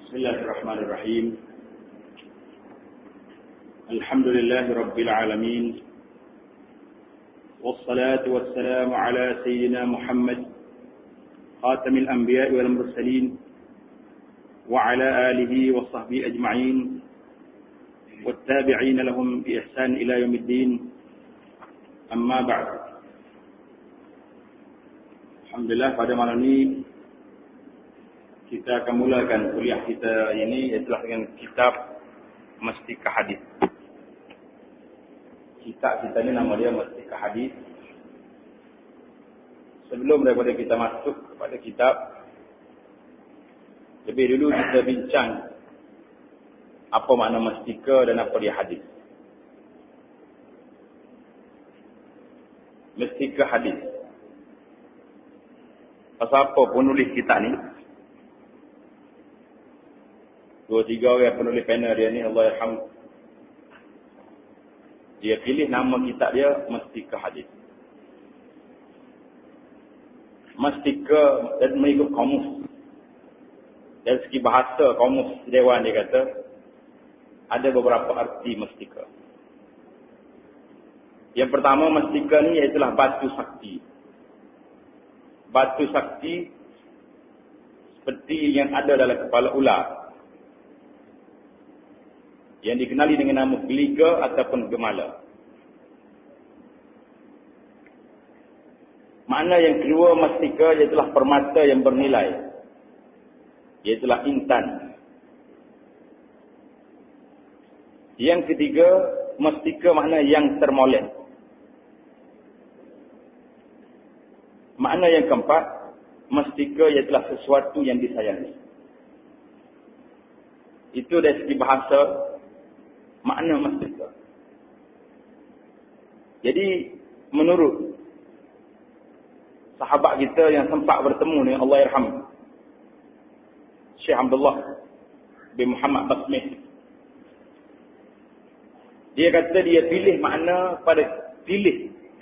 بسم الله الرحمن الرحيم. الحمد لله رب العالمين، والصلاة والسلام على سيدنا محمد خاتم الأنبياء والمرسلين وعلى آله وصحبه أجمعين والتابعين لهم بإحسان إلى يوم الدين. أما بعد. Alhamdulillah, pada malam ini kita akan mulakan kuliah kita ini adalah dengan kitab Mastikah Hadis. Kitab kita ini nama dia Mastikah Hadis. Sebelum daripada kita masuk kepada kitab, lebih dulu kita bincang apa makna mastika dan apa dia hadis. Mastikah Hadis. Pasal apa penulis kitab ni? 2-3 orang penulis panel dia ni, Allah yarham. Dia pilih nama kitab dia Mastikah Hadis. Mastika dan mengikut kamus. Dari segi bahasa kamus Dewan dia kata ada beberapa arti mastika. Yang pertama, mastika ni ialah batu sakti. Batu sakti seperti yang ada dalam kepala ular, yang dikenali dengan nama geliga ataupun gemala. Makna yang kedua, mastika ialah permata yang bernilai, ialah intan. Yang ketiga, mastika makna yang termolek. Makna yang keempat, mastika ialah sesuatu yang disayangi. Itu dari segi bahasa makna mastika. Jadi menurut sahabat kita yang sempat bertemu dengan Allah yarham, Syekh Abdullah bin Muhammad Basmih, dia kata dia pilih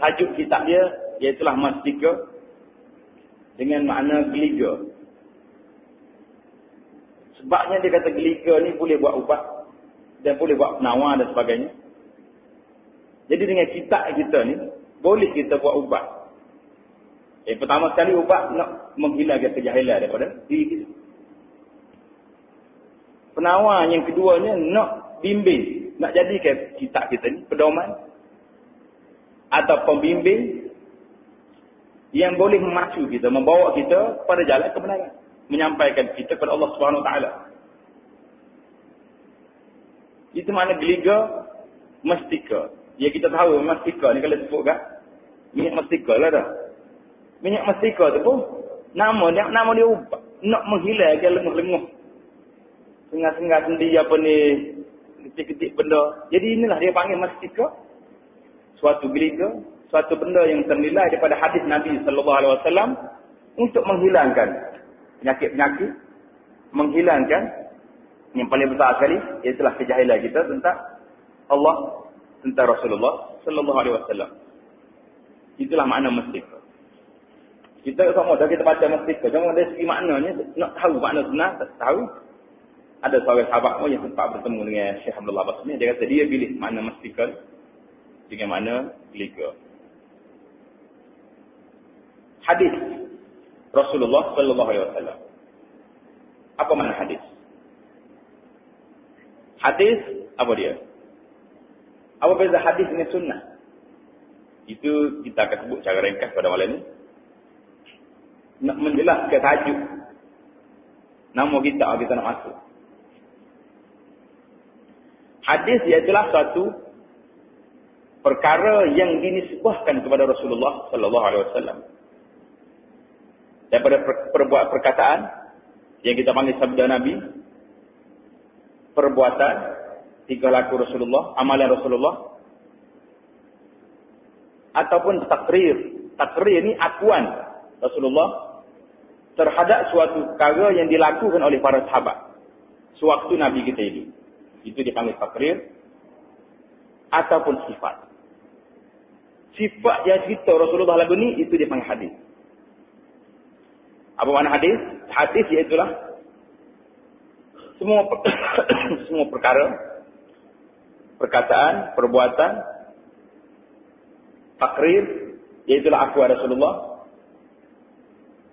tajuk kitab dia ialah mastika dengan makna geliga. Sebabnya dia kata geliga ni boleh buat ubat dan boleh buat penawar dan sebagainya. Jadi dengan kitab kita ni boleh kita buat ubat. Pertama sekali, ubat nak menghilangkan kejahilan daripada diri kita. Penawar yang keduanya nak bimbing, nak jadikan kitab kita ni pedoman atau pembimbing yang boleh memacu kita, membawa kita pada jalan kebenaran, menyampaikan kita kepada Allah Subhanahu Wa Taala. Itu makna geliga mastika. Ya, kita tahu mastika ni kalau sebut kan minyak mastika lah dah. Minyak mastika tu pun nama dia ubat, nak menghilangkan lenguh-lenguh, sengat-sengat sendi apa ni, ketik-ketik benda. Jadi inilah dia panggil mastika. Suatu geliga, suatu benda yang ternilai daripada hadis Nabi sallallahu alaihi wasallam untuk menghilangkan penyakit-penyakit, menghilangkan yang paling besar sekali ialah kejahilan kita tentang Allah, tentang Rasulullah sallallahu alaihi wasallam. Itulah makna mastika. Kita sama dah kita baca mastika, cuma dari segi maknanya nak tahu makna sebenar tak tahu. Ada seorang sahabat yang sempat bertemu dengan Syekh Abdullah Basmih, dia kata dia pilih makna mastika dengan makna geliga. Hadis Rasulullah sallallahu alaihi wasallam. Apa makna hadis? Hadis apa dia? Apa beza hadis dengan sunnah? Itu kita akan sebut secara ringkas pada malam ini. Nak menjelaskan tajuk nama kita nak masuk. Hadis ialah satu perkara yang dinisbahkan kepada Rasulullah sallallahu alaihi wasallam. Daripada perkataan yang kita panggil sabda Nabi, perbuatan, tingkah laku Rasulullah, amalan Rasulullah, ataupun takrir. Takrir ni akuan Rasulullah terhadap suatu perkara yang dilakukan oleh para sahabat sewaktu Nabi kita hidup. Itu dipanggil takrir. Ataupun sifat. Sifat yang cerita Rasulullah lagu ni, itu dipanggil hadis. Apa makna hadis? Hadis iaitulah semua semua perkara, perkataan, perbuatan, takrir, iaitulah aku Rasulullah,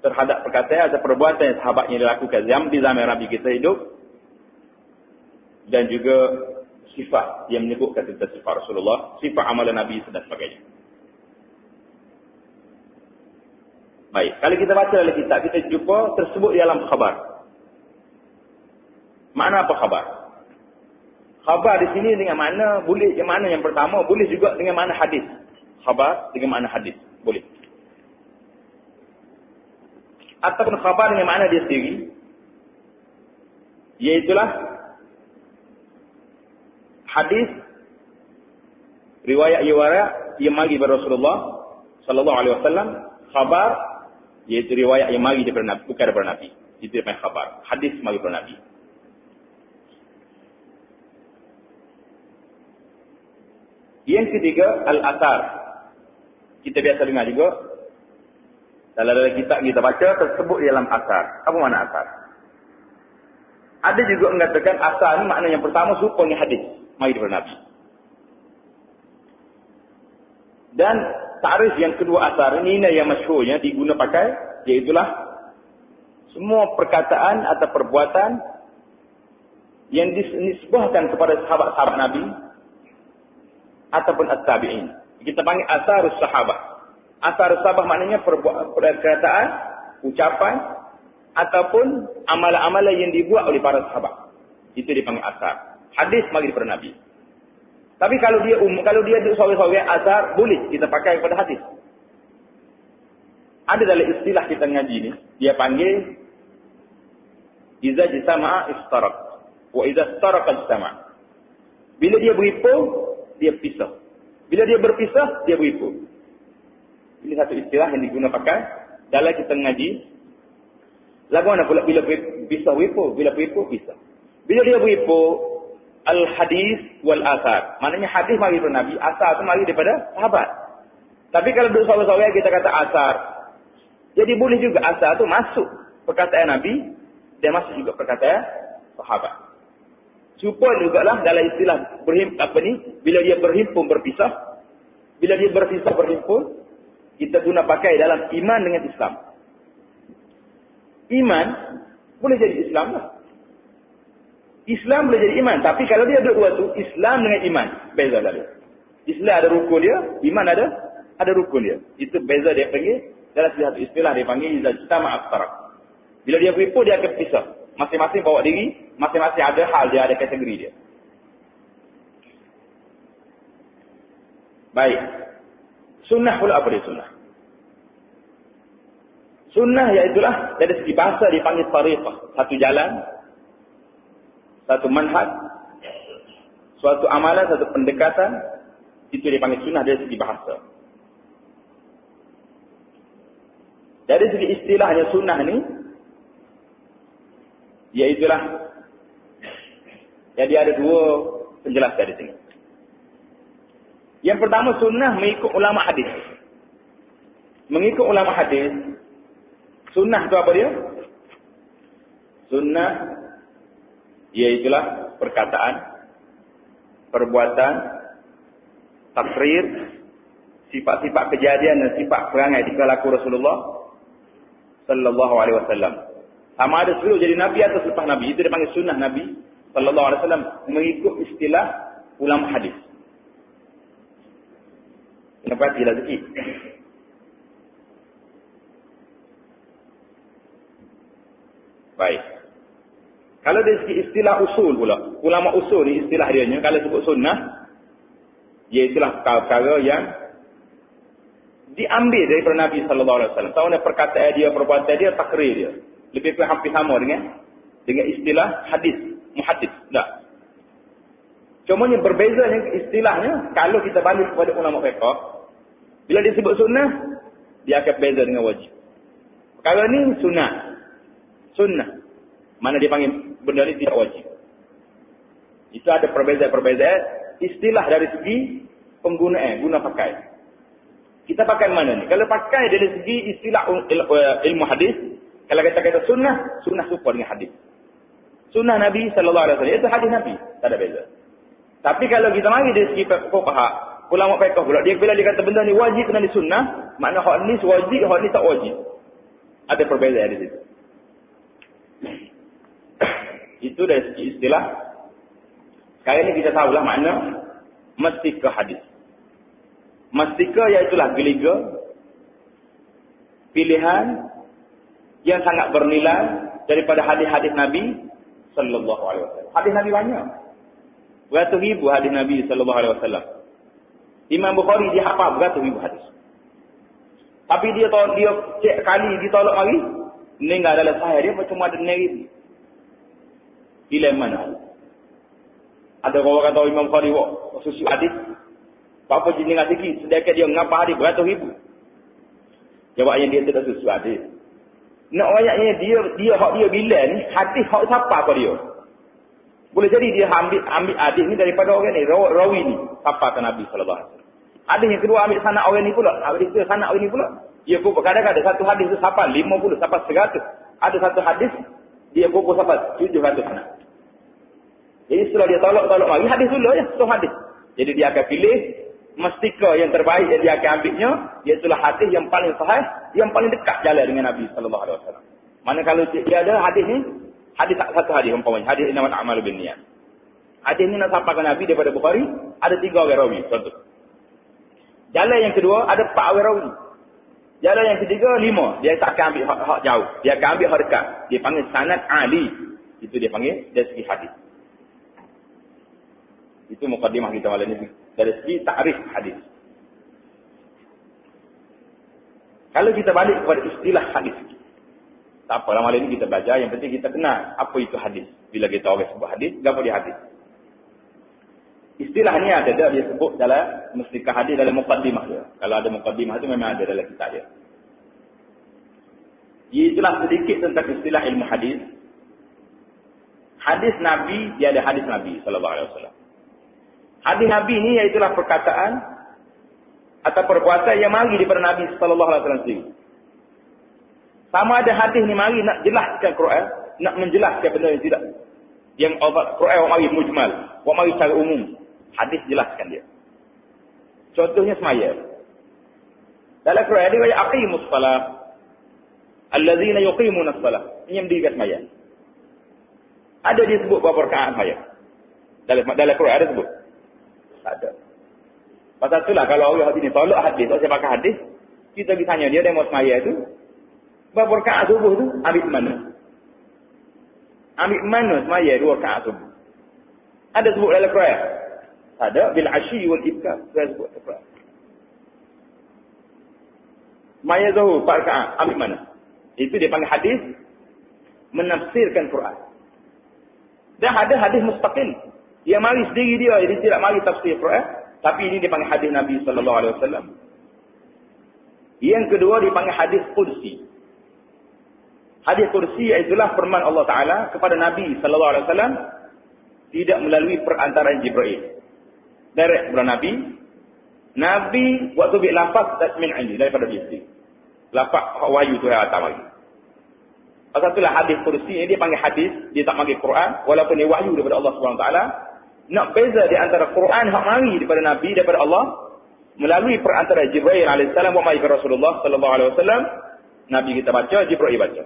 terhadap perkataan atau perbuatan yang sahabatnya dilakukan di zaman Nabi kita hidup, dan juga sifat yang menyebutkan tentang sifat Rasulullah, sifat amalan Nabi dan sebagainya. Baik, kalau kita baca dalam kitab, kita jumpa tersebut dalam khabar. Makna apa khabar? Khabar di sini dengan makna, boleh yang mana yang pertama, boleh juga dengan makna hadis. Khabar dengan makna hadis, boleh. Ataupun khabar dengan makna dia sendiri, iaitulah hadis, riwayat yang mari daripada Rasulullah sallallahu alaihi wasallam. Khabar iaitu riwayat yang mari daripada Nabi, bukan daripada Nabi. Itu namanya khabar. Hadis mari daripada Nabi. Yang ketiga, al-athar. Kita biasa dengar juga dalam kitab kita baca tersebut dalam athar. Apa makna athar? Ada juga mengatakan athar ni makna yang pertama serupa dengan hadis mari daripada Nabi. Dan ta'rif yang kedua athar ini yang masyhurnya diguna pakai, iaitulah semua perkataan atau perbuatan yang disebutkan kepada sahabat-sahabat Nabi ataupun at-tabi'in. Kita panggil atharus sahabah. Atharus sahabah maknanya perkataan, ucapan ataupun amalan-amalan yang dibuat oleh para sahabat. Itu dipanggil athar. Hadis mari daripada Nabi. Tapi kalau dia sorang-sorang athar, boleh kita pakai kepada hadis. Ada dalam istilah kita ngaji ni, dia panggil iza jisama'a istaraq wa iza istaraqa jisama'. Bila dia berimpun, dia pisah. Bila dia berpisah, dia berimpun. Ini satu istilah yang digunakan pakai dalam kita ngaji. Lagu mana pula bila pisah berimpun, bila berimpun pisah. Bila dia berimpun, al-hadis wal-athar. Maknanya hadis mari daripada Nabi, athar tu mari daripada sahabat. Tapi kalau duduk sorang-sorang kita kata athar, jadi boleh juga athar tu masuk perkataan Nabi dan masuk juga perkataan sahabat. Supaya jugalah dalam istilah bila dia berhimpun berpisah, bila dia berpisah berhimpun, kita guna pakai dalam iman dengan Islam. Iman boleh jadi Islam lah. Islam boleh jadi iman. Tapi kalau dia dua tu, Islam dengan iman, beza dah dia. Islam ada rukun dia, iman ada rukun dia. Itu beza dia panggil, dalam satu istilah dia panggil, iza jitama aftarak. Bila dia berimpun, dia akan pisah. Masing-masing bawa diri, masing-masing ada hal dia, ada kategori dia. Baik. Sunnah pula apa dia sunnah? Sunnah iaitulah, dari segi bahasa dipanggil tariqah. Satu jalan, satu manhaj, suatu amalan, satu pendekatan, itu dipanggil sunnah dari segi bahasa. Dari segi istilahnya sunnah ni, iaitulah, jadi ada dua penjelasan di sini. Yang pertama, sunnah mengikut ulama hadis. Mengikut ulama hadis, sunnah itu apa dia? Sunnah iaitulah perkataan, perbuatan, takrir, sifat-sifat kejadian dan sifat perangai di kalaku Rasulullah sallallahu alaihi wasallam. Sama ada sebelum jadi Nabi atau selepas Nabi, itu dipanggil sunnah Nabi sallallahu alaihi wasallam mengikut istilah ulama hadis. Kena perhatilah sikit. Baik. Kalau dari segi istilah usul pula, ulama usul ni istilah dia, kalau sebut sunnah, iaitulah perkara yang diambil daripada Nabi sallallahu alaihi wasallam. Tahu perkataan dia, perbuatan dia, takrir dia. Lebih kurang hampir sama dengan istilah hadis, muhaddis. Tak. Cumanya berbeza dengan istilahnya kalau kita balik kepada ulama fiqh, bila disebut sunnah, dia akan beza dengan wajib. Perkara ni sunnah. Sunnah. Mana dia panggil benda ni tidak wajib. Itu ada perbezaan istilah dari segi penggunaan, guna pakai. Kita pakai mana ni? Kalau pakai dari segi istilah ilmu hadis, kalau kita kata sunnah, sunnah serupa dengan hadis. Sunnah Nabi sallallahu alaihi wasallam itu hadis Nabi, tak ada beza. Tapi kalau kita mari dari segi fuqaha, ulama fiqh pula, dia bila dia kata benda ni wajib kena di sunnah, makna hak ni wajib, hak ni tak wajib. Ada perbezaan di situ. Itu dari segi istilah. Sekarang ni kita tahulah makna mastika hadis. Mastika iaitulah geliga, pilihan yang sangat bernilai daripada hadis-hadis Nabi sallallahu alaihi wasallam. Hadis Nabi banyak. Beratus ribu hadis Nabi sallallahu alaihi wasallam. Imam Bukhari dia hafal beratus ribu hadis. Tapi dia cek kali ditolak mari, ni enggak ada sahih dia macam ada nari. Pilih mana? Ada orang kata Imam Bukhari susu hadis. Apa jenis dengan sikit, sedangkan dia ngapa hadis beratus ribu. Jawabnya dia tidak susu hadis. Nak ayatnya dia hak dia bila ni, hadis hak siapa apa dia? Boleh jadi dia ambil hadis ni daripada orang ni, rawi ni, siapa ke Nabi sallallahu alaihi wasallam. Hadis yang kedua ambil sanad orang ni pula, hadis dia sanad orang ni pula. Dia pun kadang-kadang satu hadis tu siapa 50, siapa 100. Ada satu hadis dia pun siapa 700 sanad. Jadi setelah dia tolak lagi hadis dulu ya, so hadis. Jadi dia akan pilih mastika yang terbaik yang dia akan ambilnya, iaitulah hadis yang paling sahih, yang paling dekat jalan dengan Nabi sallallahu alaihi wasallam. Mana kalau dia ada hadis ni, hadis satu hadis umpamanya, hadis innamal a'malu binniyat. Hadis ni nak sampaikan Nabi daripada Bukhari, ada 3 orang rawi, contoh. Jalan yang kedua ada 4 orang rawi. Jalan yang ketiga 5, dia tak akan ambil hak jauh, dia akan ambil hak dekat. Dia panggil sanad ali. Itu dia panggil dari segi hadis. Itu mukadimah kita malam ini dari segi ta'rif hadis. Kalau kita balik kepada istilah hadis, tak apa malam ini kita belajar, yang penting kita kenal apa itu hadis. Bila kita orang sebut hadis, apa dia hadis? Istilah ni ada dia sebut dalam mustika hadis dalam mukadimah dia. Kalau ada mukadimah itu memang ada dalam kitab dia. Itulah sedikit tentang istilah ilmu hadis. Hadis Nabi, dia ada hadis Nabi sallallahu alaihi wasallam. Hadis Nabi ni iaitulah perkataan atau perbuatan yang mari daripada Nabi sallallahu alaihi wasallam sendiri. Sama ada hadis ni mari nak jelaskan Quran, nak menjelaskan benda yang tidak. Yang Quran mari mujmal, mari secara umum. Hadis jelaskan dia. Contohnya semaya. Dalam Quran dia kata aqimus salat. Allazina yuqimuna as-salah. Ini yang dirikan semaya. Ada disebut berapa rakaat semaya. Dalam Quran ada sebut. Tak ada. Pasal itulah kalau orang sini tolak hadis, tak saya pakai hadis, kita pergi tanya dia mau semaya tu, berapa rakaat subuh tu, ambil mana? Ambil mana semaya 2 rakaat subuh? Ada sebut dalam Quran? Tak ada. Bil asyi wal ibkar. Saya sebut dalam Quran. Semaya zuhur 4 rakaat, ambil mana? Itu dia panggil hadis menafsirkan Quran. Dan ada hadis mustaqil. Dia mari sendiri dia tidak mari tafsir Quran, tapi ini dipanggil hadis Nabi sallallahu alaihi wasallam. Yang kedua dipanggil hadis qudsi. Hadis qudsi iaitulah firman Allah Taala kepada Nabi sallallahu alaihi wasallam tidak melalui perantaraan Jibril. Direct kepada Nabi. Nabi waktu bi lafaz min indi daripada dia sendiri. Lafaz wahyu tu yang datang lagi. Pasal itulah hadis qudsi ini dia panggil hadis, dia tak panggil Quran walaupun dia wahyu daripada Allah Subhanahu Wa Taala. Nak beza di antara Quran hak mari daripada Nabi, daripada Allah melalui perantara Jibril alaihissalam wa mai ke Rasulullah sallallahu alaihi wasallam. Nabi kita baca, Jibril baca.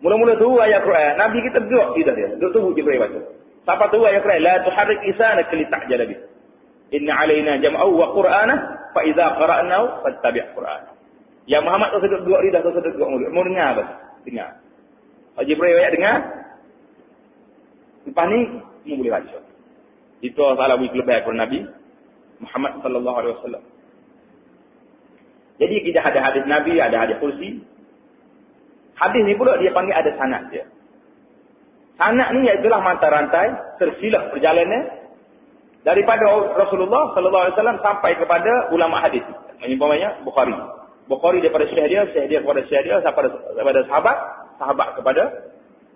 Mula-mula tu ayat Quran, Nabi kita duduk lidah dia, duduk tunggu Jibril baca. Siapa tu ayat Quran, la tuharrik lisanaka litajala bih. Inna alaina jam'ahu wa qur'anahu fa idza qara'nahu fattabi' qur'an. Ya Muhammad tu duduk lidah tu duduk mulut. Mau dengar apa? Dengar. Jibril ayat dengar. Lepas ni mu boleh baca. Itu salah lebih lebih kepada Nabi Muhammad sallallahu alaihi wasallam. Jadi kita ada hadis Nabi, ada hadis kursi. Hadis ni pula dia panggil ada sanad dia. Sanad ni iaitulah mata rantai tersilap perjalanan daripada Rasulullah sallallahu alaihi wasallam sampai kepada ulama hadis. Umpamanya Bukhari. Bukhari daripada syekh dia kepada syekh dia, sampai kepada sahabat kepada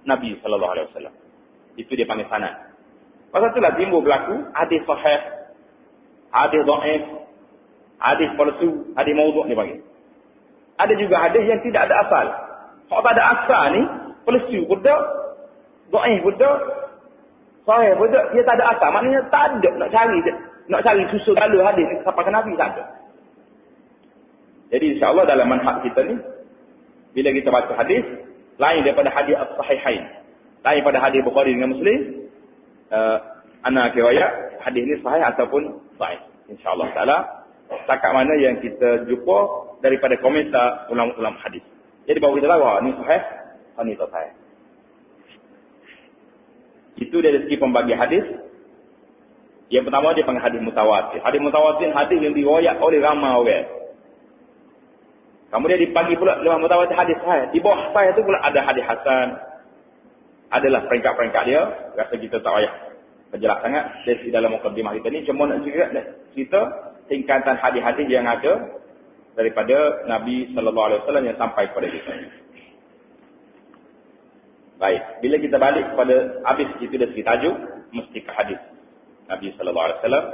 Nabi sallallahu alaihi wasallam. Itu dia panggil sanad. Pasal itulah timbul berlaku hadis sahih, hadis dhaif, hadis palsu, hadis maudhu' dia panggil. Ada juga hadis yang tidak ada asal. Kalau tak ada asal ni, palsu, budak, Dhaif pun tak. Sahih pun tak. Dia tak ada asal. Maknanya tak ada nak cari susun lalu hadis ni sampai ke Nabi tak ada. Jadi insya-Allah dalam manhaj kita ni bila kita baca hadis lain daripada hadis as-sahihain, lain pada hadis Bukhari dengan Muslim, ana riwayat hadis ni sahih ataupun sahih. Insya-Allah taala setakat mana yang kita jumpa daripada komentar ulama-ulama hadis. Jadi baru kita tahu ni sahih, ni tak sahih. Itu dari segi pembagian hadis. Yang pertama dia panggil hadis mutawatir. Hadis mutawatir hadis yang diriwayat oleh ramai orang. Kemudian dibagi pula dalam mutawatir hadis sahih. Di bawah sahih itu pula ada hadis hasan. Adalah peringkat-peringkat dia. Rasa kita tak payah berjelas sangat dari dalam mukadimah kita ni. Cuma nak cerita tingkatan hadis-hadis yang ada daripada Nabi sallallahu alaihi wasallam yang sampai kepada kita. Baik, bila kita balik kepada habis itu dari segi tajuk mesti ke hadis Nabi sallallahu alaihi wasallam.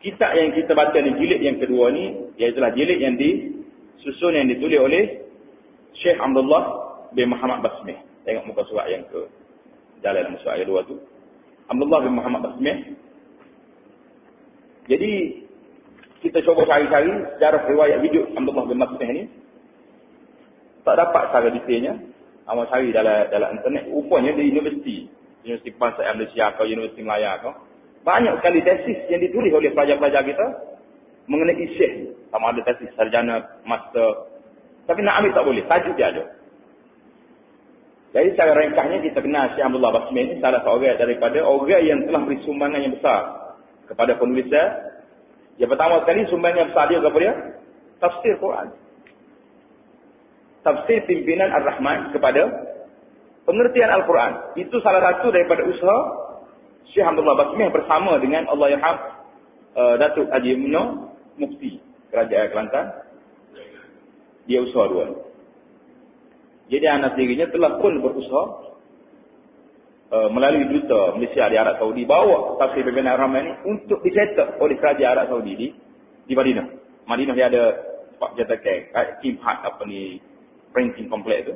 Kitab yang kita baca ni jilid yang kedua ni iaitu jilid yang disusun yang ditulis oleh Syekh Abdullah bin Muhammad Basmih. Tengok muka surat yang ke dalam muka surat yang kedua tu. Abdullah bin Muhammad Basmih. Jadi kita cuba cari-cari sejarah riwayat hidup Abdullah bin Basmih ni. Tak dapat secara detailnya. Awak cari dalam internet, rupanya di universiti Bangsa Malaysia atau Universiti Melaya atau banyak sekali tesis yang ditulis oleh pelajar-pelajar kita mengenai syekh. Sama ada tesis sarjana, master. Tapi nak ambil tak boleh, tajuk dia ada. Jadi secara ringkasnya kita kenal Syekh Abdullah Basmih ini salah seorang daripada orang yang telah beri sumbangan yang besar kepada penulisan. Yang pertama sekali sumbangan yang besar dia kepada dia tafsir Quran. Tafsir pimpinan Ar-Rahman kepada pengertian Al-Quran. Itu salah satu daripada usaha Syekh Abdullah Basmih bersama dengan Allahyarham Datuk Haji Muno Mufti Kerajaan Kelantan. Dia usaha dua. Jadi anak dirinya telah pun berusaha melalui duta Malaysia di Arab Saudi bawa tafsir pimpinan Ar-Rahman ini untuk dicetak oleh Kerajaan Arab Saudi di Madinah. Madinah dia ada sebab cetakan Kimhat apa ni printing komplek tu.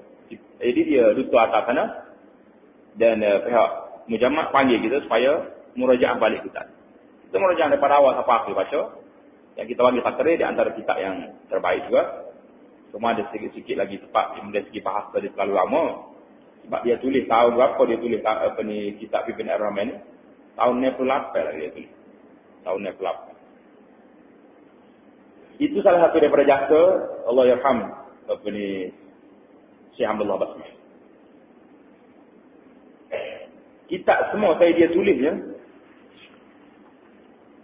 Jadi dia duta atas sana dan pihak Mujammad panggil kita supaya murajaah balik kita. Kita murajaah daripada awal sampai akhir baca. Yang kita bagi takrir di antara kitab yang terbaik juga. Cuma ada sikit-sikit lagi tempat dari segi bahasa dia terlalu lama. Sebab dia tulis tahun berapa dia tulis apa ni kitab Pimpinan Ar-Rahman ni. Tahun 98 lagi dia tulis. Tahun 98. Itu salah satu daripada jasa Allahyarham apa ni Syekh Abdullah Basmih. Kitab semua saya dia tulis ya.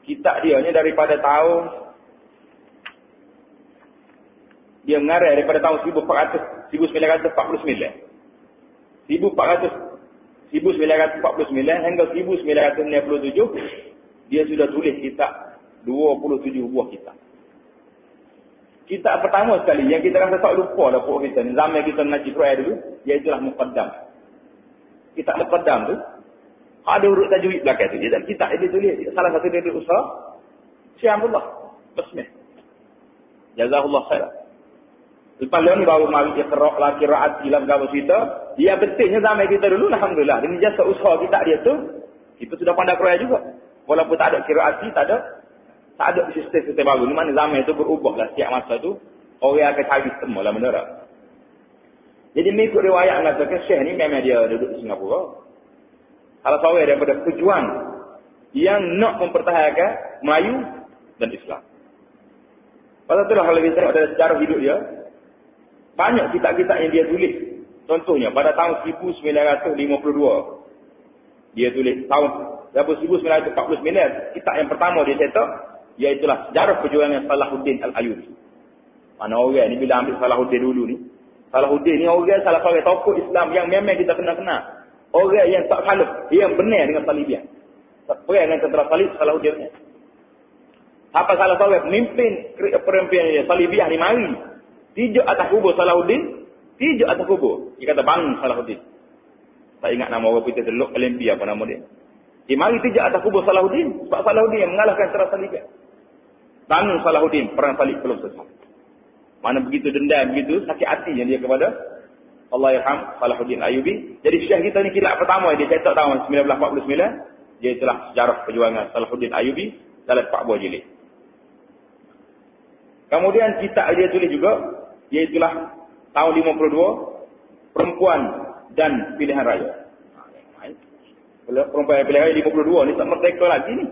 Kitab dia ni daripada tahun dia mengarah daripada tahun 1949 hingga 1997 dia sudah tulis kitab 27 buah kitab. Kitab pertama sekali yang kita rasa tak lupa dah pokok kita ni zaman kita ngaji Quran dulu iaitulah Muqaddam. Kitab Muqaddam tu ada urut tajwid belakang tu. Dia kitab dia tulis salah satu dari usaha Syekh Abdullah Basmih. Jazakallahu khairan. Lepas ni baru mari dia qiraat qiraat dalam gambar cerita. Dia pentingnya zaman kita dulu alhamdulillah dengan jasa usaha kitab dia tu kita sudah pandai Quran juga. Walaupun tak ada qiraat tak ada sistem baru. Di mana zaman itu berubahlah setiap masa tu orang akan cari semua lah benda. Jadi mengikut riwayat mengatakan Syekh ni memang dia duduk di Singapura. Salah seorang daripada pejuang yang nak mempertahankan Melayu dan Islam. Pasal itulah kalau kita tengok dari sejarah hidup dia, banyak kitab-kitab yang dia tulis. Contohnya pada tahun 1952 dia tulis tahun 1949 kitab yang pertama dia cetak iaitulah sejarah perjuangan Salahuddin Al-Ayyubi. Mana orang ni bila ambil Salahuddin dulu ni. Salahuddin ni orang salah seorang tokoh Islam yang memang kita kenal-kenal. Orang yang tak kalah, yang benar dengan Salibiyah. Perang dengan tentera Salib Salahuddin ni. Apa salah seorang pemimpin perempuan Salibiyah ni mari. Tijak atas kubur Salahuddin, tijak atas kubur. Dia kata bangun Salahuddin. Tak ingat nama orang putih teluk Olympia apa nama dia. Dia mari tijak atas kubur Salahuddin sebab Salahuddin yang mengalahkan tentera Salibiyah. Bangun Salahuddin, perang Salib belum selesai. Mana begitu dendam, begitu sakit hati yang dia kepada Allahyarham Salahuddin Ayyubi. Jadi syekh kita ni kitab pertama dia cetak tahun 1949. Dia itulah sejarah perjuangan Salahuddin Ayyubi dalam 4 buah jilid. Kemudian kitab dia tulis juga, iaitulah tahun 52, Perempuan dan Pilihan Raya. Perempuan dan Pilihan Raya 52 ni tak merdeka lagi ni.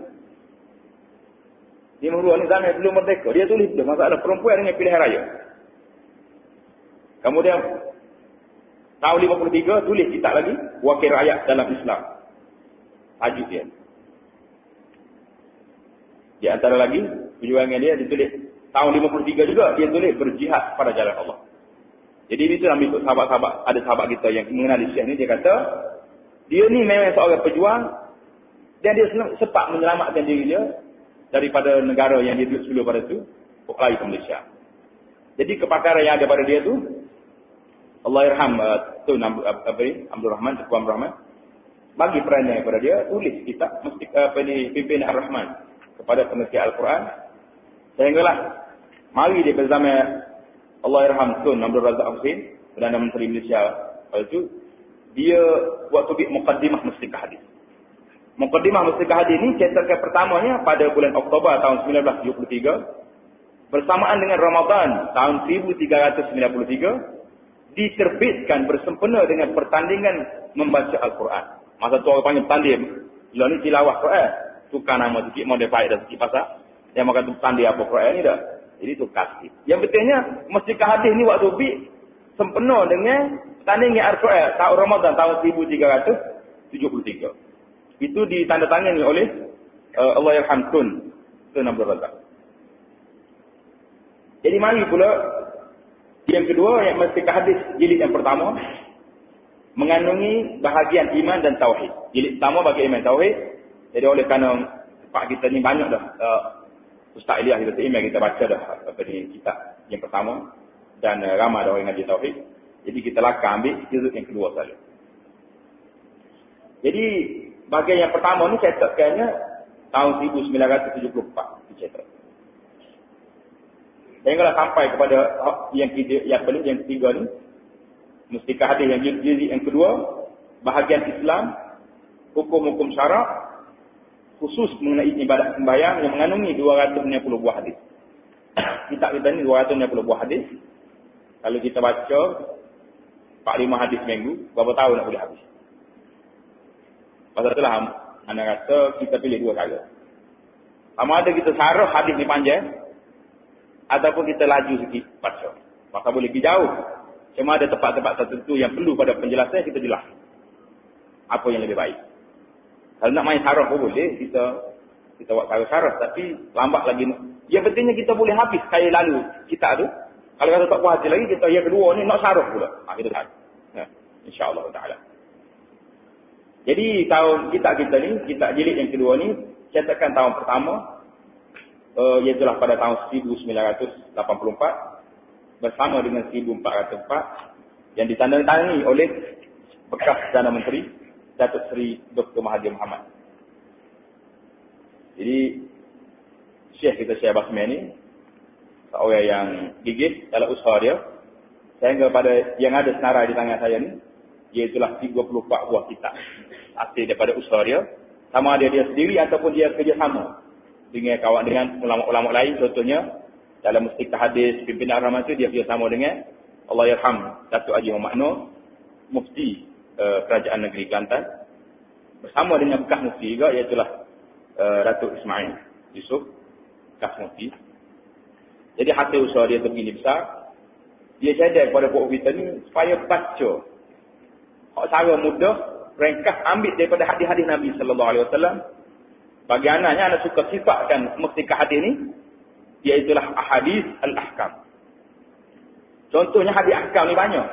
52 ni zaman belum merdeka. Dia tulis dia masalah perempuan dengan pilihan raya. Kemudian tahun 53 tulis kitab lagi, Wakil Rakyat dalam Islam. Tajuk dia. Di antara lagi perjuangan dia ditulis tahun 53 juga dia tulis berjihad pada jalan Allah. Jadi itu ambil ikut sahabat-sahabat, ada sahabat kita yang mengenali Syekh ni, dia kata dia ni memang seorang pejuang dan dia sempat menyelamatkan diri dia daripada negara yang dia duduk sebelum pada tu, lari ke Malaysia. Jadi kepakaran yang ada pada dia tu, Allahyarham Tun Abdul Rahman, Tuan Abdul Rahman, bagi peranan kepada dia, tulis kitab Pimpin Ar-Rahman kepada pengertian Al-Quran. Sehinggalah mari dia bersama Allahyarham Tun Abdul Razak Hussein, Perdana Menteri Malaysia pada itu, dia buat tubik Muqaddimah Mustikah Hadis. Muqaddimah Mustikah Hadis ni cetakan pertamanya pada bulan Oktober tahun 1973 bersamaan dengan Ramadan tahun 1393 diterbitkan bersempena dengan pertandingan membaca Al-Quran. Masa tu orang panggil tanding. Bila ni tilawah Quran, tukar nama sikit, modify dah sikit pasal yang makan tu tanding apa Quran ni dah. Jadi tu kasih. Yang betulnya Mustikah Hadis ni waktu bi sempena dengan pertandingan Al-Quran tahun Ramadan tahun 1373. Itu ditandatangani oleh Allahyarham Tun Abdul Razak. Jadi mari pula yang kedua, yang Mustikah Hadis jilid yang pertama mengandungi bahagian iman dan tauhid. Jilid pertama bagi iman tauhid. Jadi oleh kerana tempat kita ni banyak dah Ustaz Ilyas kita email kita baca dah dari kitab yang pertama dan ramai dah orang ngaji tauhid. Jadi kita lakar ambil jilid yang kedua saja. Jadi bahagian yang pertama ni cetakannya tahun 1974 dicetak. Sehinggalah sampai kepada yang ketiga ni, Mustikah Hadis yang jilid yang kedua, bahagian Islam, hukum-hukum syarak, khusus mengenai ibadat sembahyang yang mengandungi 290 buah hadis. Kitab kita ni 290 buah hadis. Kalau kita baca 4-5 hadis minggu, berapa tahun nak boleh habis? Pasal itulah anda kata kita pilih dua cara. Sama ada kita sarah hadis ni panjang, ataupun kita laju sikit baca. Maka boleh pergi jauh. Cuma ada tempat-tempat tertentu yang perlu pada penjelasan, kita jelas apa yang lebih baik. Kalau nak main sarah pun boleh, kita buat sarah, tapi lambat lagi. Yang pentingnya kita boleh habis sekali lalu kita tu. Kalau kata tak puas hati lagi, kita yang kedua ni nak sarah pula. Kita dah. InsyaAllah ta'ala. Jadi tahun kita ni, kitab jilid yang kedua ni, cetakan tahun pertama, iaitulah pada tahun 1984, bersama dengan 1404, yang ditandatangani oleh bekas Perdana Menteri, Datuk Seri Dr. Mahathir Mohamad. Jadi, Syekh kita Syekh Basmian ni, seorang yang gigih dalam usaha dia, sehingga pada yang ada senarai di tangan saya ni, iaitulah 34 buah kitab hasil daripada usaha dia, sama ada dia sendiri ataupun dia kerjasama dengan kawan dengan ulama-ulama lain. Contohnya dalam Mustikah Hadis Pimpinan Ar-Rahman itu dia kerjasama dengan Allahyarham Datuk Haji Muhammad Nur, Mufti Kerajaan Negeri Kelantan, bersama dengan bekas Mufti juga, iaitulah Datuk Ismail Yusof, bekas Mufti. Jadi hasil usaha dia begini besar. Dia jadi kepada buku kita ni supaya baca cara mudah, ringkas, ambil daripada hadis-hadis Nabi sallallahu alaihi wasallam. Bagi anaknya, anak suka sifatkan Mustikah Hadis ni, iaitulah ahadis al-ahkam. Contohnya hadis ahkam ni banyak.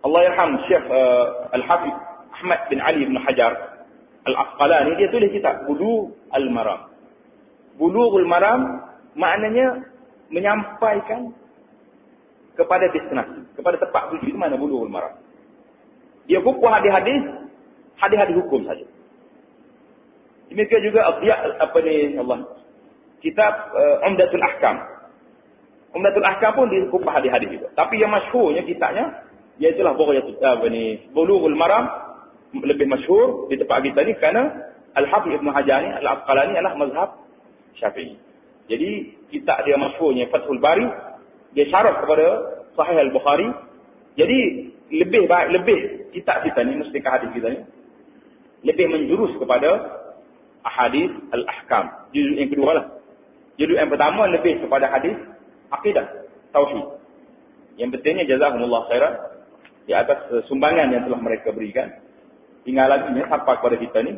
Allahyarham Syekh Al-Hafiz Ahmad bin Ali bin Hajar Al-Asqalani, dia tulis kitab Bulughul Maram. Bulughul Maram maknanya menyampaikan kepada destinasi, kepada tempat tuju. Itu mana Bulughul Maram? Dia buku hadis-hadis hukum saja. Demikian juga kitab Umdatul Ahkam. Umdatul Ahkam pun dikupas hadis-hadis juga. Tapi yang masyhurnya kitabnya Iaitulah Bulughul Maram lebih masyhur di tempat kita ni kerana Al-Hafidh Ibn Hajar ni Al-Asqalani adalah mazhab Syafi'i. Jadi kitab dia masyhurnya Fathul Bari, dia syarah kepada Sahih Al-Bukhari. Jadi lebih kitab kita ni, Mustikah hadis kita ni lebih menjurus kepada ahadits al-ahkam. Juzuk yang kedua lah. Juzuk yang pertama lebih kepada hadis akidah, tauhid. Yang pentingnya jazakumullah khairan di atas sumbangan yang telah mereka berikan. Tinggal lagi ni sampai kepada kita ni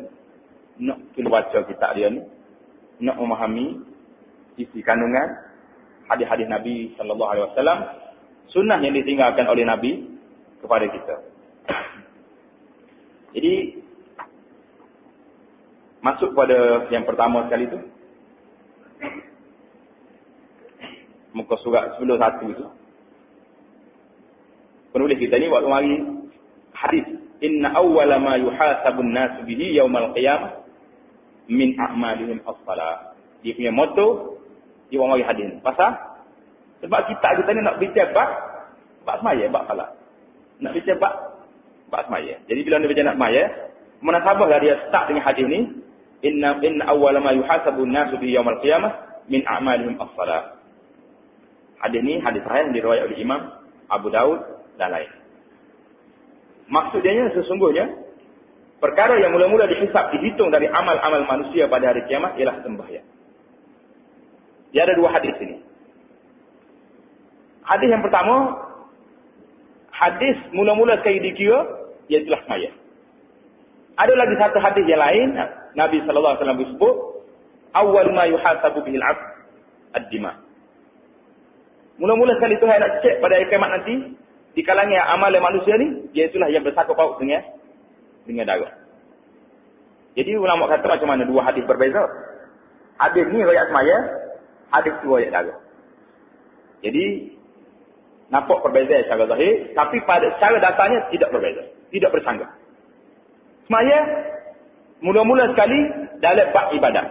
nak baca kitab dia ni, nak memahami isi kandungan hadis-hadis Nabi sallallahu alaihi wasallam, sunnah yang ditinggalkan oleh Nabi kepada kita. Jadi masuk pada yang pertama sekali tu, muka surat 91 tu. Penulis kita ni waktu mari hadis, inna awwala ma yuhasabun nasu bihi yaumal qiyamah min a'malihim as-salah. Dia punya motto dia mari hadis ni. Pasal sebab kita ni nak bicara bab semaya, bab salat. Nak bicara bab semaya. Jadi bila dia bicara nak semaya, munasabahlah dia start dengan hadis ni, inna awwala ma yuhasabun nasu bihi yaumal qiyamah min a'malihim as-salah. Hadis ni hadis sahih yang diriwayatkan oleh Imam Abu Daud dan lain. Maksudnya sesungguhnya perkara yang mula-mula dihitung dari amal-amal manusia pada hari kiamat ialah sembahyang. Dia ada dua hadis ini. Hadis yang pertama, hadis mula-mula sekali dikira iaitulah sembahyang. Ada lagi satu hadis yang lain, Nabi sallallahu alaihi wasallam bersebut, awwal ma yuhasabu bihil 'abd ad-dima. Mula-mula sekali Tuhan nak cek pada hari kiamat nanti di kalangan amalan manusia ni, iaitulah yang bersangkut paut dengan darah. Jadi ulama kata macam mana dua hadis berbeza. Hadis ni riwayat semaya, hadis tu riwayat darah. Jadi nampak perbezaan secara zahir, tapi pada secara dasarnya tidak berbeza, tidak bersangga. Semaya mula-mula sekali dalam bab ibadat.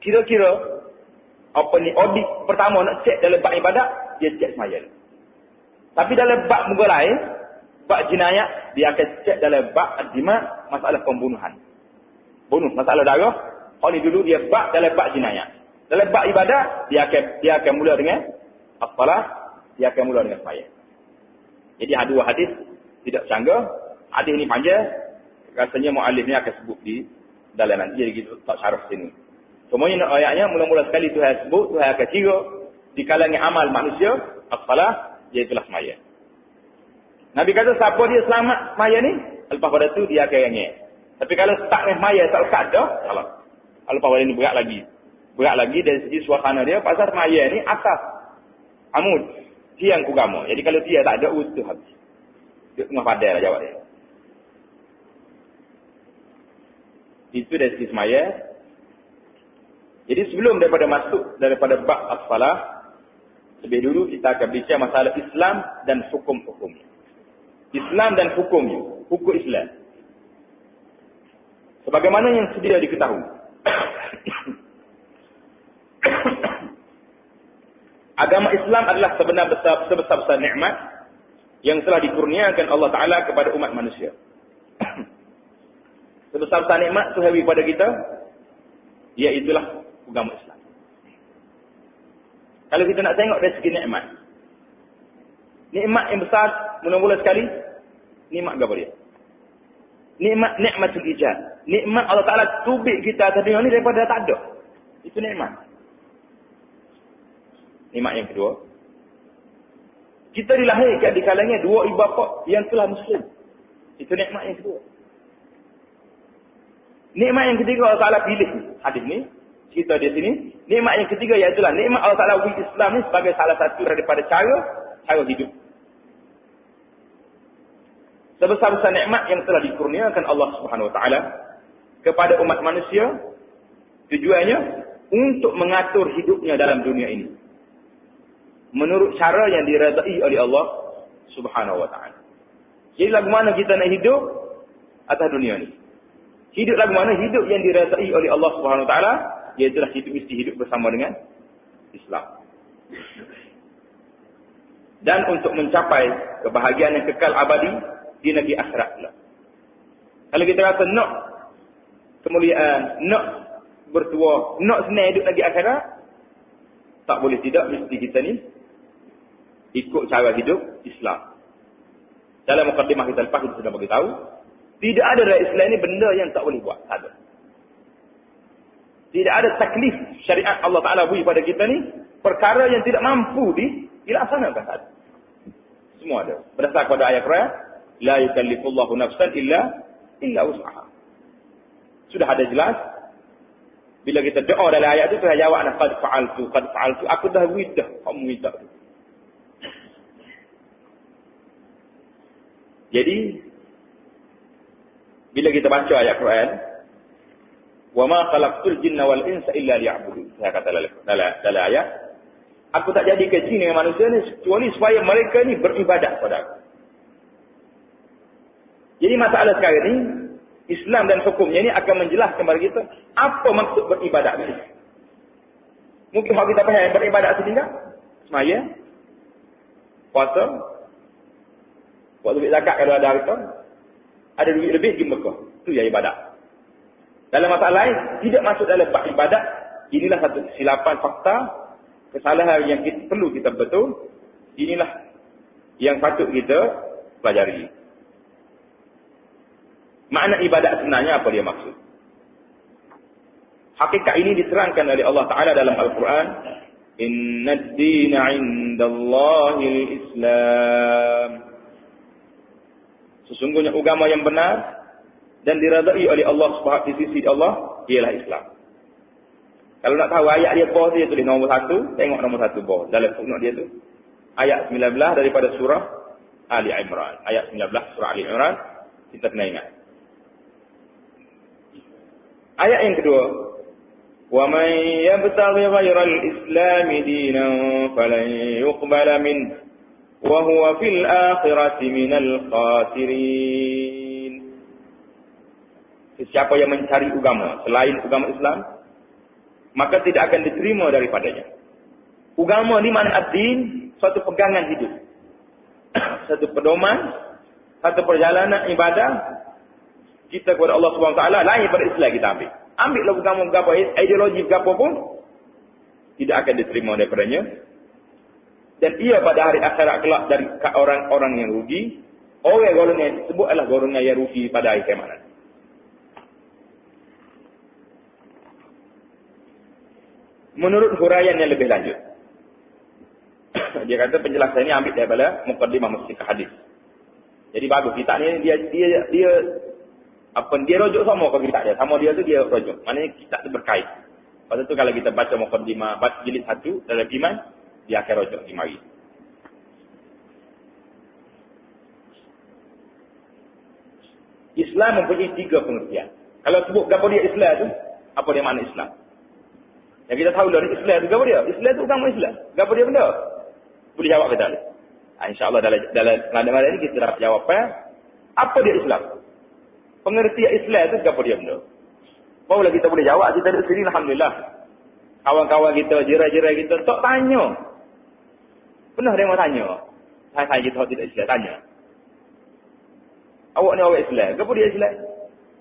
Kira-kira apa ni audit pertama nak cek dalam bab ibadat, dia cek semaya. Tapi dalam bab muka lain, bab jinayat, dia akan cek dalam bab ad-dima, masalah pembunuhan. Bunuh, masalah darah. Kalau dulu dia bab dalam bab jinayat. Dalam bab ibadat, dia akan mula dengan as-salah, dia akan mula dengan sembahyang. Jadi ada dua hadis tidak canggah. Hadis ni panjang, rasanya muallif ni akan sebut di dalam nanti, jadi kita tak syarah sini. Semuanya ayatnya mula-mula sekali Tuhan sebut, Tuhan akan kira di kalangan amal manusia as-salah, iaitulah sembahyang. Nabi kata siapa dia selamat sembahyang ni, lepas pada tu dia akan rengek. Tapi kalau start dengan sembahyang tak lekat dah, salah. Lepas pada ni berat lagi dari segi suasana dia, pasal sembahyang ni atas amud tiang agama. Jadi kalau dia tak ada utuh habis. Dia tengah padai lah jawab dia. Itu dari segi sembahyang. Jadi sebelum daripada bab as-salah, lebih dulu kita akan bincang masalah Islam dan hukum-hukumnya. Islam dan hukumnya, hukum Islam. Sebagaimana yang sedia diketahui. Agama Islam adalah sebesar-besar nikmat yang telah dikurniakan Allah Ta'ala kepada umat manusia. Sebesar-besar nikmat Tuhan beri pada kita, iaitulah agama Islam. Kalau kita nak tengok dari segi nikmat. Nikmat yang besar, mula-mula sekali, nikmat apa dia? Nikmatul ijad. Nikmat Allah Ta'ala tubik kita atas dunia ni daripada tak ada. Itu nikmat. Nikmat yang kedua, kita dilahirkan di kalangan dua ibu bapa yang telah Muslim. Itu nikmat yang kedua. Nikmat yang ketiga Allah Ta'ala pilih hadis ni, cerita di sini. Nikmat yang ketiga iaitulah nikmat Allah Ta'ala beri Islam ni sebagai salah satu daripada cara hidup. Sebesar-besar nikmat yang telah dikurniakan Allah Subhanahu Wa Ta'ala kepada umat manusia, tujuannya untuk mengatur hidupnya dalam dunia ini menurut cara yang diredai oleh Allah Subhanahu Wa Ta'ala. Jadi lagu mana kita nak hidup atas dunia ni? Hidup lagu mana? Hidup yang diredai oleh Allah Subhanahu Wa Ta'ala, iaitulah hidup mesti hidup bersama dengan Islam. dan untuk mencapai kebahagiaan yang kekal abadi di negeri akhirat pula. Kalau kita rasa nak kemuliaan, nak bertuah, nak senang hidup negeri akhirat, tak boleh tidak, mesti kita ni ikut cara hidup Islam. Dalam mukadimah kita lepas kita sudah bagi tahu, tidak ada dalam Islam ni benda yang tak boleh buat. Tak ada. Tidak ada taklif syariat Allah Ta'ala beri pada kita ni, perkara yang tidak mampu dilaksanakan. Tak ada. Semua ada. Berdasarkan pada ayat Quran, la yukallifullahu nafsan illa usaha. Sudah ada jelas. Bila kita doa dalam ayat itu, Tuhan jawab, qad fa'altu. Aku dah beri dah. Kamu minta tu. Jadi, bila kita baca ayat Quran, wa ma khalaqtul jinna wal insa illa liya'budun. Saya kata dalam ayat, aku tak jadikan jin dengan manusia ni kecuali supaya mereka ni beribadat kepada aku. Jadi masalah sekarang ni, Islam dan hukumnya ni akan menjelaskan kepada kita apa maksud beribadat ni. Mungkin kalau kita faham beribadat sendiri, semaya, puasa, buat duit zakat kalau ada harta, ada duit lebih pergi Mekah. Itu yang ibadat. Dalam masalah lain, tidak masuk dalam bab ibadat. Inilah satu silapan fakta, kesalahan yang perlu kita betul. Inilah yang patut kita pelajari. Makna ibadat sebenarnya apa dia maksud? Hakikat ini diterangkan oleh Allah Ta'ala dalam Al-Quran. Inna ad-dina 'indallahil Islam. Sesungguhnya agama yang benar dan diredai oleh Allah Subhanahu di sisi Allah ialah Islam. Kalau nak tahu ayat dia bawah dia tulis nombor 1, tengok nombor 1 bawah dalam footnote dia tu. Ayat 19 daripada surah Ali Imran. Ayat 19 surah Ali Imran kita kena ingat. Ayat yang kedua, wa man yabtaghi ghayral islam dinan falan yuqbala minhu wa huwa fil akhirati minal khasirin. Siapa yang mencari agama selain agama Islam, maka tidak akan diterima daripadanya. Agama ni makna ad-din, suatu pegangan hidup. Satu pedoman, satu perjalanan ibadah kita kepada Allah Subhanahu Wa Taala, lain daripada Islam kita ambil. Ambillah agama-agama ideologi apa pun, tidak akan diterima daripadanya. Dan ia pada hari akhirat kelak dari orang-orang yang rugi. Orang golongan yang disebut adalah golongan yang rugi pada hari kiamat. Menurut huraian yang lebih lanjut, dia kata penjelasan ini ambil daripada Muqaddimah Mustika Hadis. Jadi bagus kitab ni dia rujuk sama ke kitab dia. Sama dia tu dia rujuk. Maknanya kitab tu berkait. Lepas tu kalau kita baca Muqaddimah jilid 1 dalam iman, dia akan rujuk di mari. Islam mempunyai 3 pengertian. Kalau sebut apa dia Islam tu, apa dia makna Islam? Yang kita tahu dari Islam tu apa dia? Islam tu agama Islam. Apa dia benda? Boleh jawab kita ni. InsyaAllah dalam malam ni kita dapat jawapan. Apa dia Islam? Pengertian Islam tu apa dia benda? Barulah kita boleh jawab. Kita duduk sini Alhamdulillah. Kawan-kawan kita, jiran-jiran kita tak tanya. Pernah dia mau tanya. Saya kita tidak Islam tanya. Awak ni orang Islam. Apa dia Islam?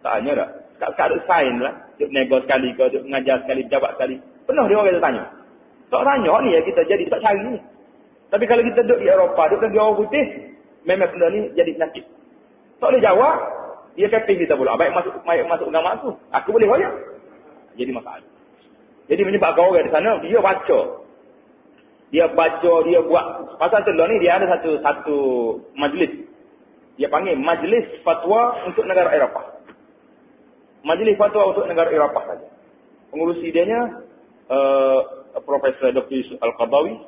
Tak tanya dah. Sekarang duduk sign lah. Duduk nego sekali ke, duduk mengajar sekali, pejabat sekali. Pernah dia orang kita tanya. Tak tanya ni ya kita jadi tak cari ni. Tapi kalau kita duduk di Eropah, duduk di orang putih, memang benda ni jadi penyakit. Tak boleh jawab, dia kata kita pula. Baik masuk agama aku. Aku boleh hoyak. Jadi masalah. Jadi menyebabkan orang di sana, dia baca. Dia buat. Pasal tu ni dia ada satu majlis. Dia panggil Majlis Fatwa untuk Negara Eropah. Majlis Fatwa untuk Negara Eropah saja. Pengurusi dianya Profesor Dr. Yusuf Al-Qardawi.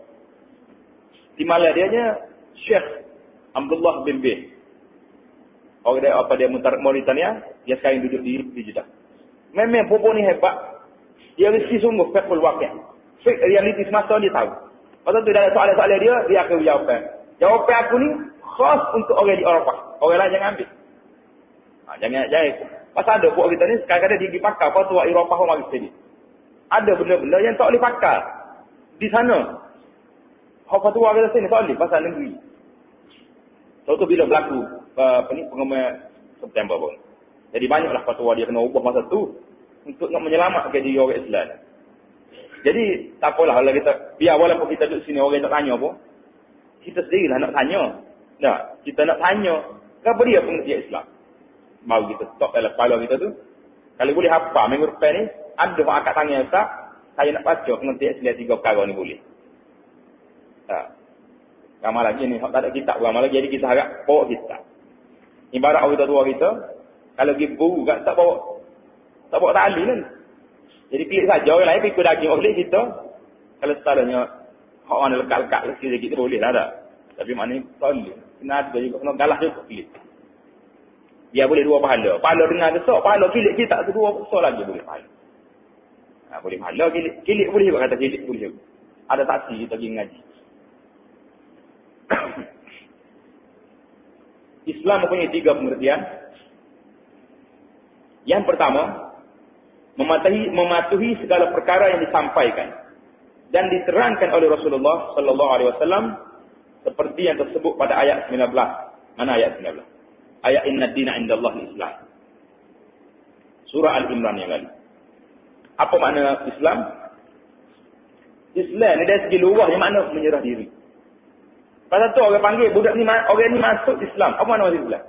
Timbalan dianya Syekh Abdullah bin Bih. Orang dia Mauritania, dia sekarang duduk di Jeddah. Memang perempuan ni hebat. Dia mesti sungguh fiqhul waqi'. Fiqh realiti semasa dia tahu. Pasal tu dalam soalan-soalan dia akan jawapan. Jawapan aku ni khas untuk orang di Eropah. Orang lain jangan ambil. Jangan. Pasal ada buat kita ni, kadang-kadang dia pergi pakar. Lepas tu Eropah orang mari sini. Ada benda-benda yang tak boleh pakar. Di sana. Hak fatwa kita sini solid pasal negeri. Contoh bila berlaku pengemen September pun. Jadi banyaklah fatwa dia kena ubah masa tu untuk nak menyelamatkan diri orang Islam. Jadi tak apalah kalau kita biar walaupun kita duduk sini orang tak tanya pun, kita sendirilah nak tanya. Nah, kita nak tanya kenapa dia pengertian Islam. Baru kita stop dalam kepala kita tu. Kalau boleh hafal minggu depan ni, ada orang angkat tangan Ustaz, saya nak baca pengertian Islam 3 perkara ni boleh. Tak. Ramai lagi ni, tak ada kitab ramai lagi, jadi kita harap bawa kitab. Ibarat orang tua kita, kalau pergi buru kat tak bawa tali kan. Jadi klik saja orang lain ikut daging orang klik kita. Kalau setelahnya hak orang lekat-lekat sikit-sikit kita boleh lah tak. Tapi maknanya solid. Kena ada juga, kena galah juga klik. Dia boleh 2 pahala. Pahala dengar besar, pahala kilik kita tu 2 besar lagi boleh pahala. Boleh pahala kilik boleh juga kata kilik boleh juga. Ada saksi kita pergi ngaji. Islam mempunyai 3 pengertian. Yang pertama, mematuhi segala perkara yang disampaikan dan diterangkan oleh Rasulullah sallallahu alaihi wasallam seperti yang tersebut pada ayat 19. Mana ayat 19? Ayat inna dina indallahi Islam. Surah Al-Imran yang lalu. Apa makna Islam? Islam ni dari segi luar yang makna menyerah diri. Pasal tu orang panggil budak ni, orang ni masuk Islam. Apa makna masuk Islam?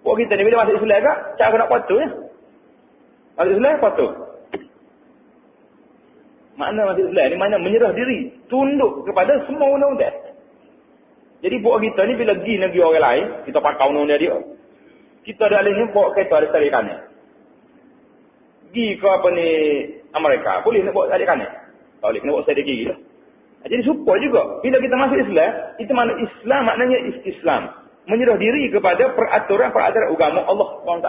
Buat kita ni bila masuk Islam kak, cara nak patuh ya. Masuk Islam patuh. Makna masuk Islam ni makna menyerah diri, tunduk kepada semua undang-undang. Jadi buat kita ni bila pergi negeri orang lain, kita pakai undang-undang dia. Kita ada alih ni bawa kereta ada tarik kanan. Pergi ke apa ni Amerika, boleh nak bawa tarik kanan? Tak boleh, kena bawa tarik kiri lah. Jadi supaya juga, bila kita masuk Islam, itu makna Islam maknanya Islam. Menyerah diri kepada peraturan-peraturan agama Allah SWT.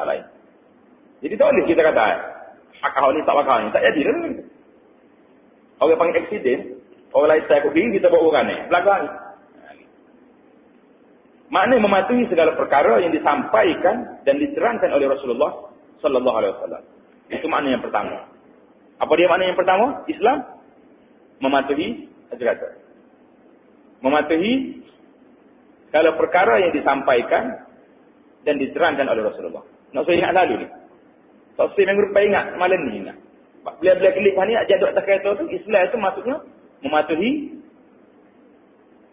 Jadi tak boleh kita kata, akal ni tak bakal ni, tak jadi lah. Orang panggil aksiden, orang lain saya kok kita bawa orang ni, belakang. Maknanya mematuhi segala perkara yang disampaikan dan diterangkan oleh Rasulullah sallallahu alaihi wasallam. Itu makna yang pertama. Apa dia makna yang pertama? Islam mematuhi segala. Mematuhi segala perkara yang disampaikan dan diterangkan oleh Rasulullah. Nak saya ingat selalu ni. Tak saya minggu depan ingat, malam ni ingat. Bila klik ni jaduk atas kereta tu, Islam tu maksudnya mematuhi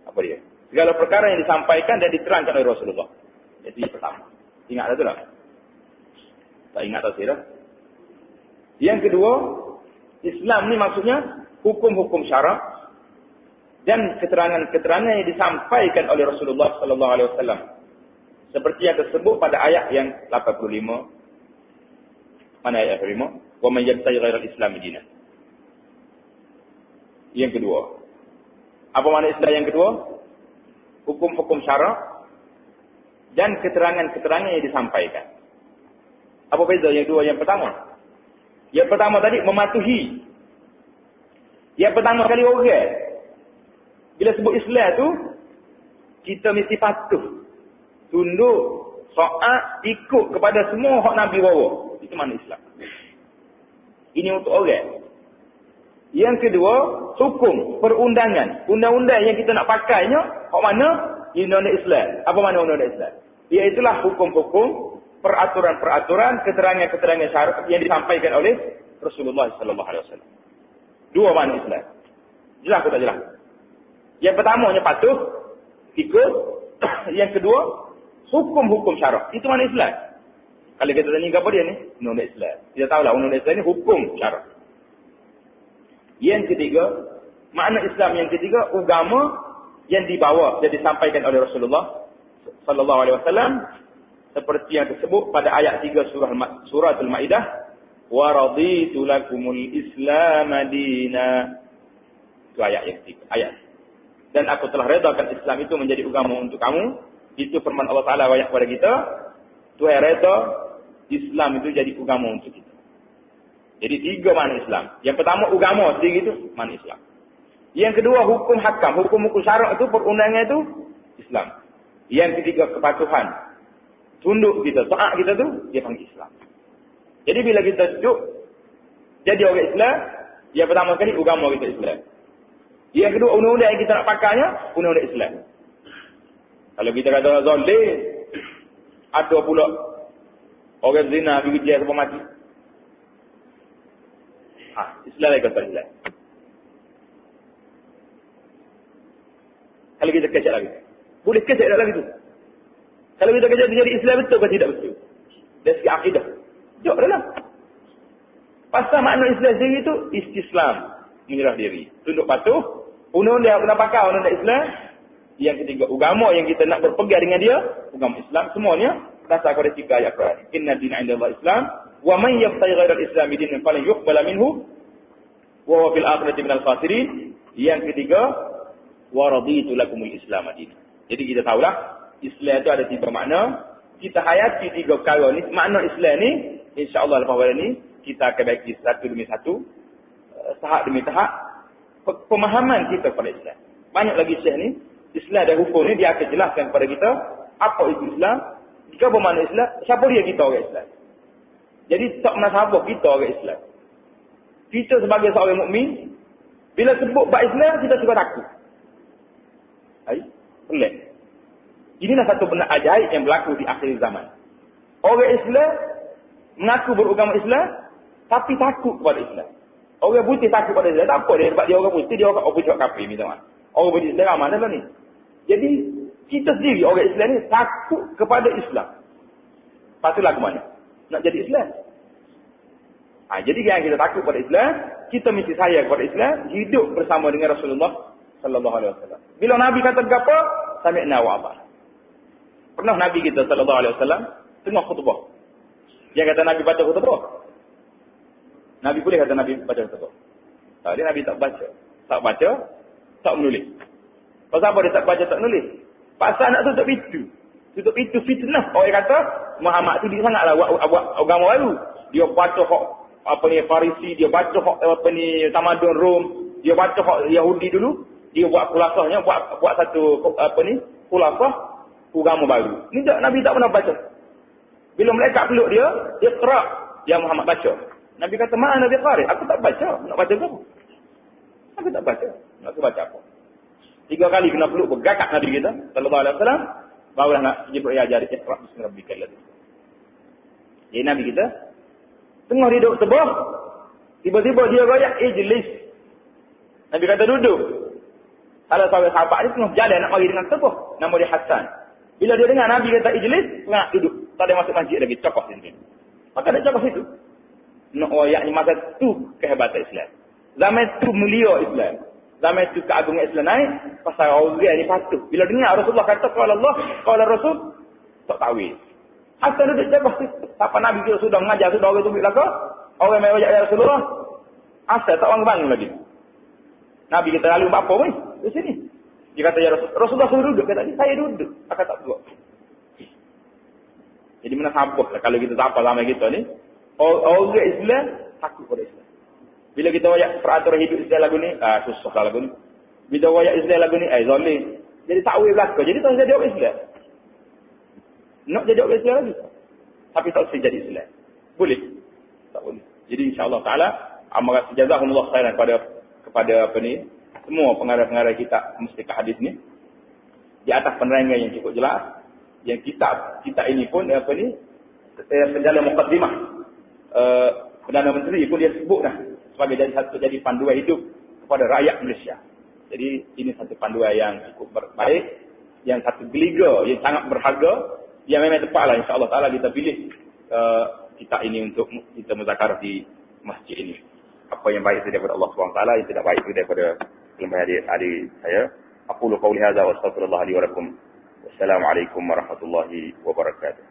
apa dia? Segala perkara yang disampaikan dan diterangkan oleh Rasulullah. Jadi pertama. Ingat dah tu lah. Tak ingat tak saya dah. Yang kedua, Islam ni maksudnya hukum-hukum syarak dan keterangan-keterangan yang disampaikan oleh Rasulullah sallallahu alaihi wasallam. Seperti yang tersebut pada ayat yang 85. Mana ayat 85? Wa man yabtaghi ghairal Islam dinan. Yang kedua. Apa makna Islam yang kedua? Hukum-hukum syarak dan keterangan-keterangan yang disampaikan. Apa beza yang dua yang pertama? Yang pertama tadi mematuhi. Yang pertama kali orang bila sebut Islam tu kita mesti patuh, tunduk, taat, ikut kepada semua hak Nabi bawa. Itu makna Islam. Ini untuk orang. Yang kedua, hukum, perundangan. Undang-undang yang kita nak pakainya, hak mana? Undang-undang Islam. Apa mana undang-undang Islam? Iaitulah hukum-hukum, peraturan-peraturan, keterangan-keterangan syarat yang disampaikan oleh Rasulullah sallallahu alaihi wasallam. Dua makna Islam. Jelas atau tak jelas? Yang pertamanya patuh, ikut. Yang kedua, hukum-hukum syarak. Itu makna Islam. Kalau kita tanya apa dia ni? Undang-undang Islam. Kita tahulah undang-undang Islam ni hukum syarak. Yang ketiga, makna Islam yang ketiga, agama yang dibawa dan disampaikan oleh Rasulullah sallallahu alaihi wasallam seperti yang tersebut pada ayat 3 surah Al-Maidah, wa raditu lakumul Islam madina. Itu ayat yang ketiga, ayat. Dan aku telah redakan Islam itu menjadi agama untuk kamu. Itu firman Allah Taala kepada kita. Tuhan reda Islam itu jadi agama untuk kita. Jadi 3 makna Islam. Yang pertama agama sendiri itu makna Islam. Yang kedua hukum hakam, hukum-hukum syarak itu perundangan itu Islam. Yang ketiga kepatuhan. Tunduk kita, taat kita tu dia panggil Islam. Jadi bila kita duduk jadi orang Islam, yang pertama kali agama kita Islam. Yang kedua, undang-undang yang kita nak pakainya, undang-undang Islam. Kalau kita kata zalim, ada pula orang zina pergi kerja sampai mati. Islam lagi kata Islam. Kalau kita kecek lagi. Boleh kecek lagi tu. Kalau kita kecek jadi Islam betul atau tidak betul? Dari segi akidah. Jauh dalam. Pasal makna Islam sendiri itu istislam. Menyerah diri. Tunduk patuh. Undang-undang nak pakai undang-undang Islam. Yang ketiga, agama yang kita nak berpegang dengan dia. Agama Islam. Semuanya. Dasar kepada 3 ayat Quran. Inna dina inda Allah Islam. Wa man yabtaghi ghairal Islami dinan falan yuqbala minhu. Wa huwa fil akhirati minal khasirin. Yang ketiga, wa raditu lakumul Islam madina. Jadi kita tahulah Islam itu ada 3 makna. Kita hayati 3 perkara ni. Makna Islam ni insya-Allah lepas pada ni kita akan bagi satu demi satu, tahap demi tahap pemahaman kita pada Islam. Banyak lagi syekh ni Islam dan hukum ni dia akan jelaskan kepada kita apa itu Islam, jika bermakna Islam, siapa dia kita orang Islam. Jadi tak menasabah kita orang Islam. Kita sebagai seorang mukmin bila sebut bab Islam kita suka takut. Pelik. Inilah satu benda ajaib yang berlaku di akhir zaman. Orang Islam mengaku beragama Islam, tapi takut kepada Islam. Orang putih takut kepada Islam. Tak apa dia, sebab dia orang putih, dia orang putih kafir misalnya. Orang putih Islam mana lah ni. Jadi, kita sendiri orang Islam ni takut kepada Islam. Patutlah ke mana? Nak jadi Islam. Jadi yang kita takut kepada Islam, kita mesti sayang kepada Islam, hidup bersama dengan Rasulullah sallallahu alaihi wasallam. Bila Nabi kata apa? Sami'na wa ata'na. Pernah Nabi kita sallallahu alaihi wasallam tengah khutbah. Dia kata Nabi baca khutbah. Nabi boleh kata Nabi baca khutbah. Tak, dia Nabi tak baca. Tak baca, tak menulis. Pasal apa dia tak baca, tak menulis? Pasal nak tutup pintu. Tutup pintu fitnah. Orang kata Muhammad tu dia sangatlah buat agama baru. Dia baca hak apa ni Farisi, dia baca hak apa ni tamadun Rom, dia baca hak Yahudi dulu. Dia buat kulasahnya, buat satu apa ni kulasah agama baru. Ni Nabi tak pernah baca. Bila malaikat peluk dia, Iqra, ya Muhammad baca. Nabi kata, "Mana Nabi qari? Aku tak baca. Nak baca apa? Aku tak baca. Nak baca apa?" 3 kali kena peluk bergakak Nabi kita sallallahu alaihi wasallam, barulah nak Jibril ajar Iqra bismi rabbikal ladzi. Jadi Nabi kita tengah duduk tebah, tiba-tiba dia royak ijlis. Nabi kata duduk. Salah seorang sahabat ni tengah jalan nak mari dengan tebah. Nama dia Hasan. Bila dia dengar Nabi kata ijlis, tengah duduk. Tak ada masuk masjid lagi, cokoh sini. Maka dia cokoh situ. Nak royaknya masa tu kehebatan Islam. Zaman tu mulia Islam. Zaman tu keagungan Islam naik. Pasal orang ni patuh. Bila dengar Rasulullah kata, Qala Allah, Qala Rasul, tak tawil. Hasan duduk cokoh situ. Siapa Nabi kita sudah mengajar, sudah orang tu belakang. Orang yang royak ya Rasulullah. Hasan tak orang bangun lagi. Nabi kita lalu apa pun di sini. Dia kata ya Rasulullah suruh duduk. Kata saya duduk. Akan tak duduk. Jadi mana sabar lah kalau kita tak apa lama kita ni. Orang Islam takut pada Islam. Bila kita wayak peraturan hidup Islam lagu ni, susah lah lagu ni. Bila wayak Islam lagu ni, zalim. Jadi tak boleh belakang. Jadi tak jadi orang Islam. Nak jadi orang Islam lagi. Tapi tak boleh jadi Islam. Boleh? Tak boleh. Jadi insyaAllah ta'ala, amarah jazakumullah khairan kepada apa ni, semua pengarah-pengarah kita mustika hadis ni. Di atas penerangan yang cukup jelas. Yang kitab ini pun apa ni, dalam muqaddimah Perdana Menteri pun dia sebut dah sebagai jadi panduan hidup kepada rakyat Malaysia. Jadi ini satu panduan yang cukup baik, yang satu geliga yang sangat berharga, yang memang tepatlah insya-Allah taala kita pilih kitab ini untuk kita muzakarah di masjid ini. Apa yang baik itu daripada Allah SWT, yang tidak baik itu daripada kelemahan adik saya. Aqulu qawli hadza wa astaghfirullah li wa lakum. Wassalamualaikum warahmatullahi wabarakatuh.